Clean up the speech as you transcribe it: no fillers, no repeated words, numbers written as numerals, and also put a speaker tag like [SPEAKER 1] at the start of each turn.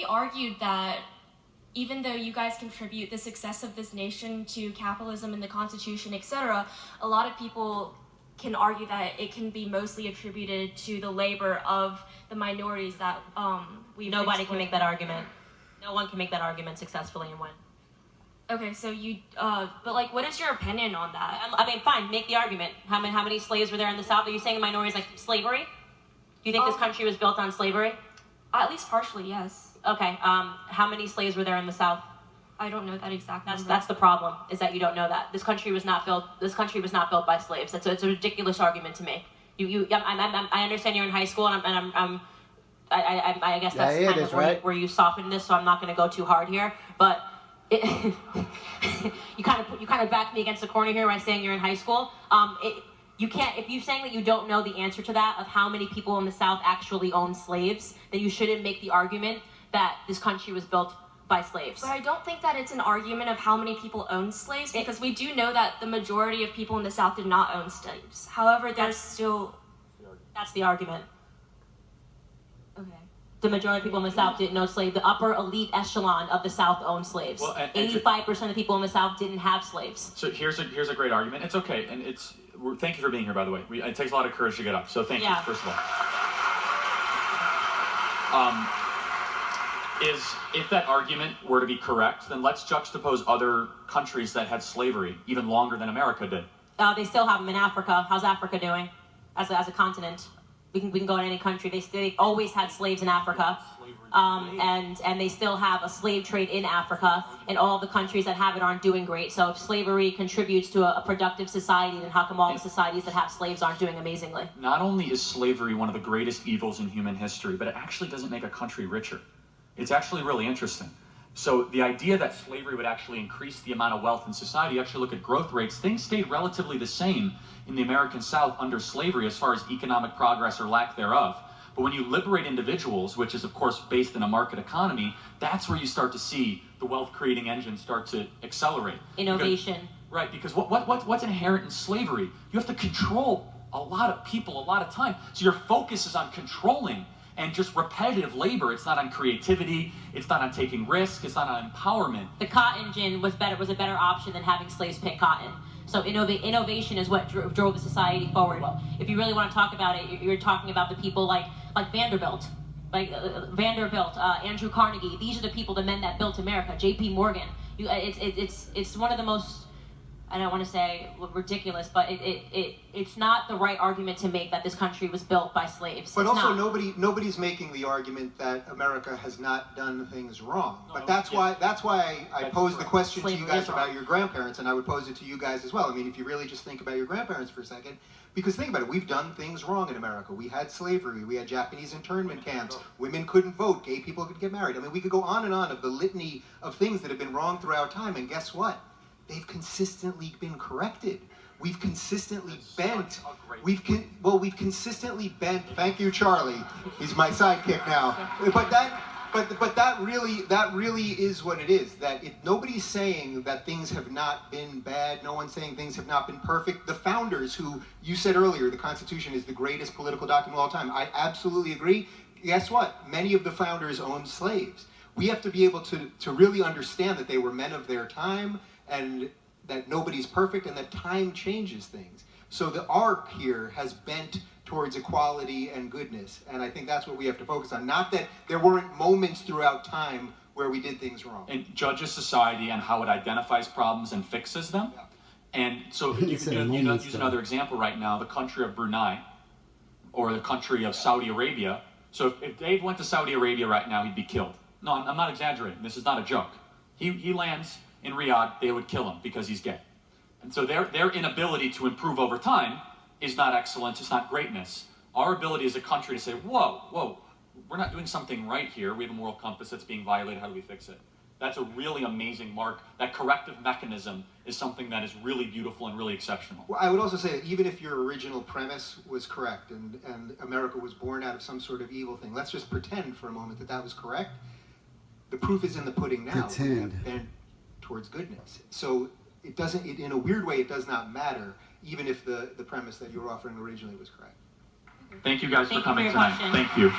[SPEAKER 1] be argued that even though you guys contribute the success of this nation to capitalism and the Constitution, etc., a lot of people can argue that it can be mostly attributed to the labor of the minorities that we've
[SPEAKER 2] Nobody can make that argument. No one can make that argument successfully and win.
[SPEAKER 1] Okay, so you, but like, what is your opinion on that?
[SPEAKER 2] I mean, fine, make the argument. How many slaves were there in the South? Are you saying minorities like slavery? Do you think this country was built on slavery?
[SPEAKER 1] At least partially, yes.
[SPEAKER 2] Okay, how many slaves were there in the South?
[SPEAKER 1] I don't know that exact number.
[SPEAKER 2] That's the problem, is that you don't know that. This country was not built by slaves. It's a ridiculous argument to make. I understand you're in high school, and I guess that's kind of where you soften this, so I'm not going to go too hard here. But you kind of backed me against the corner here by saying you're in high school. You can't, if you're saying that you don't know the answer to that of how many people in the South actually own slaves, then you shouldn't make the argument that this country was built by slaves.
[SPEAKER 1] But I don't think that it's an argument of how many people own slaves, because we do know that the majority of people in the South did not own slaves. However, there's still...
[SPEAKER 2] That's the argument.
[SPEAKER 1] Okay.
[SPEAKER 2] The majority of people in the South didn't own slaves. The upper elite echelon of the South owned slaves. Well, 85% of the people in the South didn't have slaves.
[SPEAKER 3] So here's a great argument. It's okay, and thank you for being here, by the way. It takes a lot of courage to get up, so thank you, first of all. If that argument were to be correct, then let's juxtapose other countries that had slavery even longer than America did.
[SPEAKER 2] They still have them in Africa. How's Africa doing as a continent? We can go in any country. They always had slaves in Africa, and they still have a slave trade in Africa. And all the countries that have it aren't doing great. So if slavery contributes to a productive society, then how come all the societies that have slaves aren't doing amazingly?
[SPEAKER 3] Not only is slavery one of the greatest evils in human history, but it actually doesn't make a country richer. It's actually really interesting. So the idea that slavery would actually increase the amount of wealth in society, actually look at growth rates, things stayed relatively the same in the American South under slavery as far as economic progress or lack thereof. But when you liberate individuals, which is of course based in a market economy, that's where you start to see the wealth creating engine start to accelerate.
[SPEAKER 2] Innovation.
[SPEAKER 3] Because what's inherent in slavery? You have to control a lot of people a lot of time. So your focus is on controlling and just repetitive labor. It's not on creativity, it's not on taking risks, it's not on empowerment.
[SPEAKER 2] The cotton gin was a better option than having slaves pick cotton. So innovation is what drove the society forward. If you really want to talk about it, you're talking about the people like Vanderbilt, Andrew Carnegie. These are the people, the men that built America. J.P. Morgan. It's one of the most, I don't want to say ridiculous, but it's not the right argument to make that this country was built by slaves.
[SPEAKER 4] But also nobody's making the argument that America has not done things wrong. But that's why I posed the question to you guys about your grandparents, and I would pose it to you guys as well. I mean, if you really just think about your grandparents for a second, because think about it, we've done things wrong in America. We had slavery, we had Japanese internment camps, women couldn't vote, gay people could get married. I mean, we could go on and on of the litany of things that have been wrong throughout time, and guess what? They've consistently been corrected. We've consistently bent. We've consistently bent. Thank you, Charlie. He's my sidekick now. But that really is what it is. That nobody's saying that things have not been bad. No one's saying things have not been perfect. The founders, who you said earlier, the Constitution is the greatest political document of all time. I absolutely agree. Guess what? Many of the founders owned slaves. We have to be able to really understand that they were men of their time, and that nobody's perfect, and that time changes things. So the arc here has bent towards equality and goodness, and I think that's what we have to focus on. Not that there weren't moments throughout time where we did things wrong.
[SPEAKER 3] And judges society and how it identifies problems and fixes them. Yeah. And so you use another example right now, the country of Brunei, or the country of Saudi Arabia. So if Dave went to Saudi Arabia right now, he'd be killed. No, I'm not exaggerating. This is not a joke. He lands in Riyadh, they would kill him because he's gay. And so their inability to improve over time is not excellence, it's not greatness. Our ability as a country to say, whoa, we're not doing something right here. We have a moral compass that's being violated. How do we fix it? That's a really amazing mark. That corrective mechanism is something that is really beautiful and really exceptional.
[SPEAKER 4] Well, I would also say that even if your original premise was correct and America was born out of some sort of evil thing, let's just pretend for a moment that was correct. The proof is in the pudding now.
[SPEAKER 5] Pretend.
[SPEAKER 4] Towards goodness. So it doesn't, in a weird way, it does not matter, even if the premise that you were offering originally was correct.
[SPEAKER 3] Thank you guys for coming tonight. Thank you.